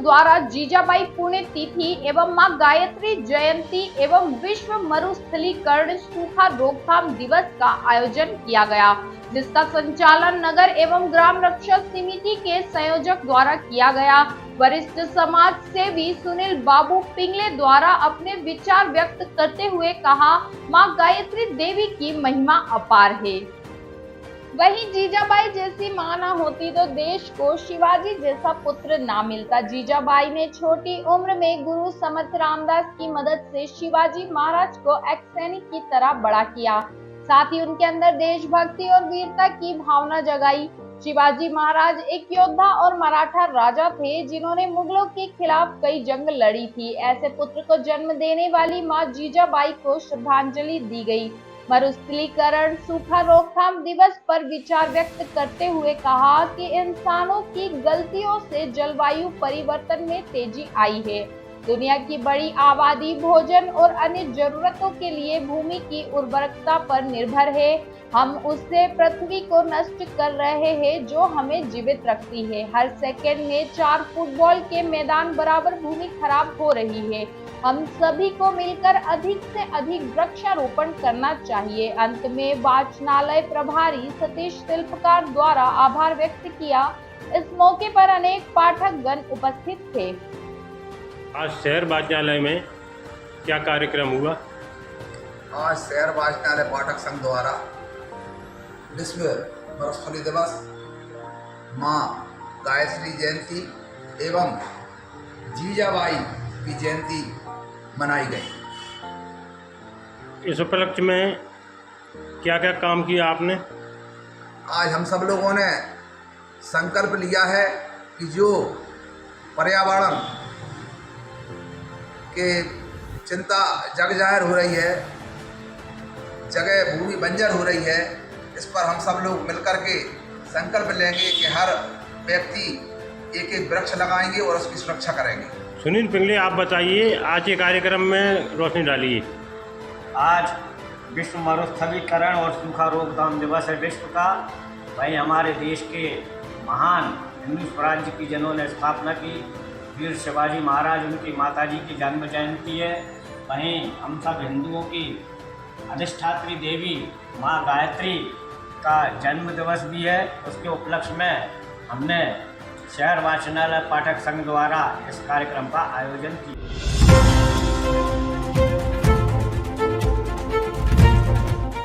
द्वारा जीजाबाई पुण्यतिथि एवं मां गायत्री जयंती एवं विश्व मरुस्थलीकरण सूखा रोकथाम दिवस का आयोजन किया गया, जिसका संचालन नगर एवं ग्राम रक्षा समिति के संयोजक द्वारा किया गया। वरिष्ठ समाज सेवी सुनील बाबू पिंगले द्वारा अपने विचार व्यक्त करते हुए कहा, मां गायत्री देवी की महिमा अपार है। वहीं जीजाबाई जैसी मां ना होती तो देश को शिवाजी जैसा पुत्र ना मिलता। जीजाबाई ने छोटी उम्र में गुरु समर्थ रामदास की मदद से शिवाजी महाराज को एक सैनिक की तरह बड़ा किया, साथ ही उनके अंदर देशभक्ति और वीरता की भावना जगाई। शिवाजी महाराज एक योद्धा और मराठा राजा थे, जिन्होंने मुगलों के खिलाफ कई जंग लड़ी थी। ऐसे पुत्र को जन्म देने वाली मां जीजाबाई को श्रद्धांजलि दी गई। मरुस्थलीकरण सूखा रोकथाम दिवस पर विचार व्यक्त करते हुए कहा कि इंसानों की गलतियों से जलवायु परिवर्तन में तेजी आई है। दुनिया की बड़ी आबादी भोजन और अन्य जरूरतों के लिए भूमि की उर्वरकता पर निर्भर है। हम उससे पृथ्वी को नष्ट कर रहे हैं, जो हमें जीवित रखती है। हर सेकंड में 4 फुटबॉल के मैदान बराबर भूमि खराब हो रही है। हम सभी को मिलकर अधिक से अधिक वृक्षारोपण करना चाहिए। अंत में वाचनालय प्रभारी सतीश शिल्पकार द्वारा आभार व्यक्त किया। इस मौके पर अनेक पाठकगण उपस्थित थे। आज शहर वाचनालय में क्या कार्यक्रम हुआ? आज शहर वाचनालय पाठक संघ द्वारा विश्व मरुस्थली दिवस, माँ गायत्री जयंती एवं जीजाबाई की जयंती मनाई गई। इस उपलक्ष्य में क्या क्या काम किया आपने? आज हम सब लोगों ने संकल्प लिया है कि जो पर्यावरण के चिंता जग जाहिर हो रही है, जगह भूमि बंजर हो रही है, इस पर हम सब लोग मिलकर के संकल्प लेंगे कि हर व्यक्ति एक एक वृक्ष लगाएंगे और उसकी सुरक्षा करेंगे। सुनील पिंगले, आप बताइए, आज के कार्यक्रम में रोशनी डालिए। आज विश्व मरुस्थलीकरण और सूखा रोकथाम दिवस है विश्व का। वहीं हमारे देश के महान हिंदू स्वराज्य की जिन्होंने स्थापना की, वीर शिवाजी महाराज, उनकी माताजी की जन्म जयंती है। वहीं हम सब हिंदुओं की अधिष्ठात्री देवी माँ गायत्री का जन्म दिवस भी है। उसके उपलक्ष्य में हमने शहर वाचनालय पाठक संघ द्वारा इस कार्यक्रम का आयोजन किया।